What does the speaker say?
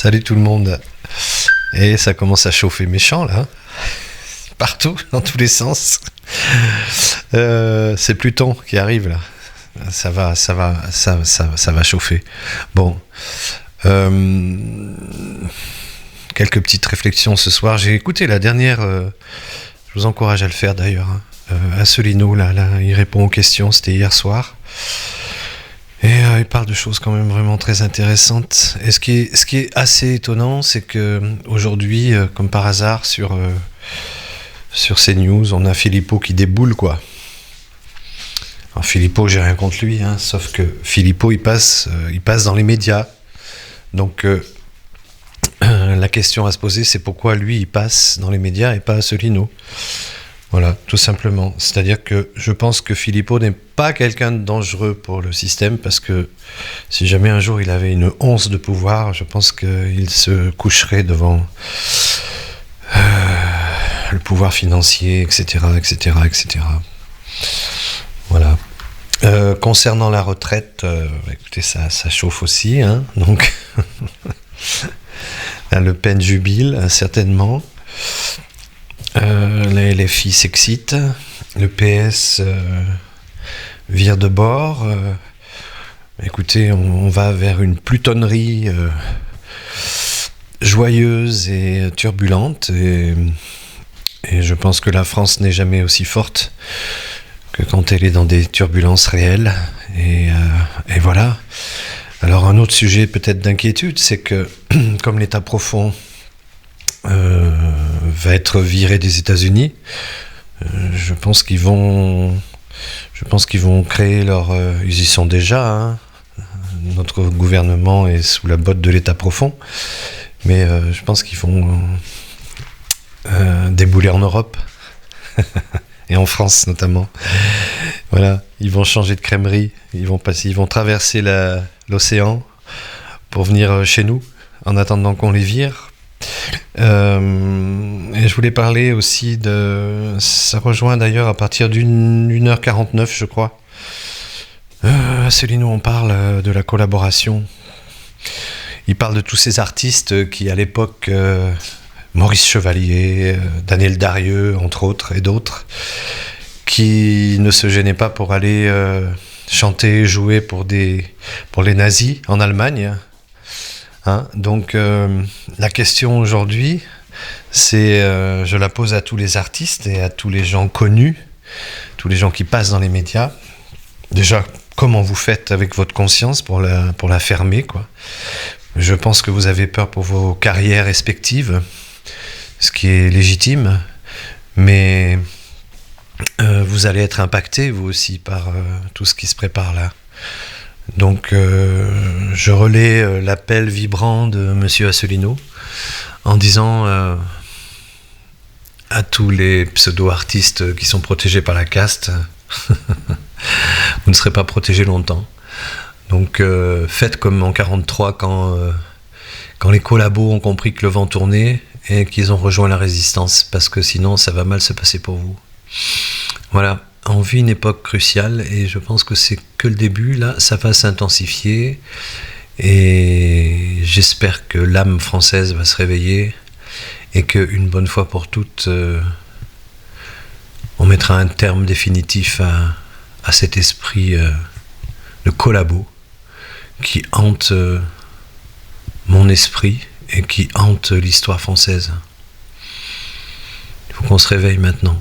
Salut tout le monde. Et ça commence à chauffer méchant là. Partout, dans tous les sens. C'est Pluton qui arrive là. Ça va chauffer. Bon. Quelques petites réflexions ce soir. J'ai écouté la dernière. Je vous encourage à le faire d'ailleurs. Asselineau, là, il répond aux questions. C'était hier soir. Et il parle de choses quand même vraiment très intéressantes. Et ce qui est assez étonnant, c'est que aujourd'hui, comme par hasard, sur CNews, on a Philippot qui déboule, quoi. Alors Philippot, j'ai rien contre lui, hein, sauf que Philippot, il passe dans les médias. Donc la question à se poser, c'est pourquoi lui, il passe dans les médias et pas Asselineau. Voilà, tout simplement. C'est-à-dire que je pense que Philippot n'est pas quelqu'un de dangereux pour le système, parce que si jamais un jour il avait une once de pouvoir, je pense qu'il se coucherait devant le pouvoir financier, etc., etc., etc. Voilà. Concernant la retraite, écoutez, ça chauffe aussi, hein, donc Le Pen jubile, certainement. La LFI s'excite, le PS vire de bord. Écoutez, on va vers une plutonnerie joyeuse et turbulente, et je pense que la France n'est jamais aussi forte que quand elle est dans des turbulences réelles. Et voilà. Alors un autre sujet peut-être d'inquiétude, c'est que comme l'État profond va être viré des États-Unis, je pense qu'ils vont créer leur... ils y sont déjà, hein. Notre gouvernement est sous la botte de l'État profond, mais je pense qu'ils vont débouler en Europe et en France notamment. Voilà, ils vont changer de crèmerie, ils vont traverser l'océan pour venir chez nous en attendant qu'on les vire. Et je voulais parler aussi ça rejoint d'ailleurs à partir d'1h49, je crois. Asselineau, on parle de la collaboration. Il parle de tous ces artistes qui, à l'époque, Maurice Chevalier, Daniel Darieux, entre autres, et d'autres, qui ne se gênaient pas pour aller chanter, jouer pour les nazis en Allemagne. Hein, donc la question aujourd'hui, c'est, je la pose à tous les artistes et à tous les gens connus, tous les gens qui passent dans les médias. Déjà, comment vous faites avec votre conscience pour la fermer, quoi. Je pense que vous avez peur pour vos carrières respectives, ce qui est légitime, mais vous allez être impacté, vous aussi, par tout ce qui se prépare là. Donc je relais l'appel vibrant de Monsieur Asselineau en disant à tous les pseudo-artistes qui sont protégés par la caste, vous ne serez pas protégés longtemps. Donc faites comme en 1943 quand les collabos ont compris que le vent tournait et qu'ils ont rejoint la résistance, parce que sinon ça va mal se passer pour vous. Voilà. On vit une époque cruciale et je pense que c'est que le début. Là, ça va s'intensifier et j'espère que l'âme française va se réveiller et qu'une bonne fois pour toutes, on mettra un terme définitif à cet esprit de collabo qui hante mon esprit et qui hante l'histoire française. Il faut qu'on se réveille maintenant.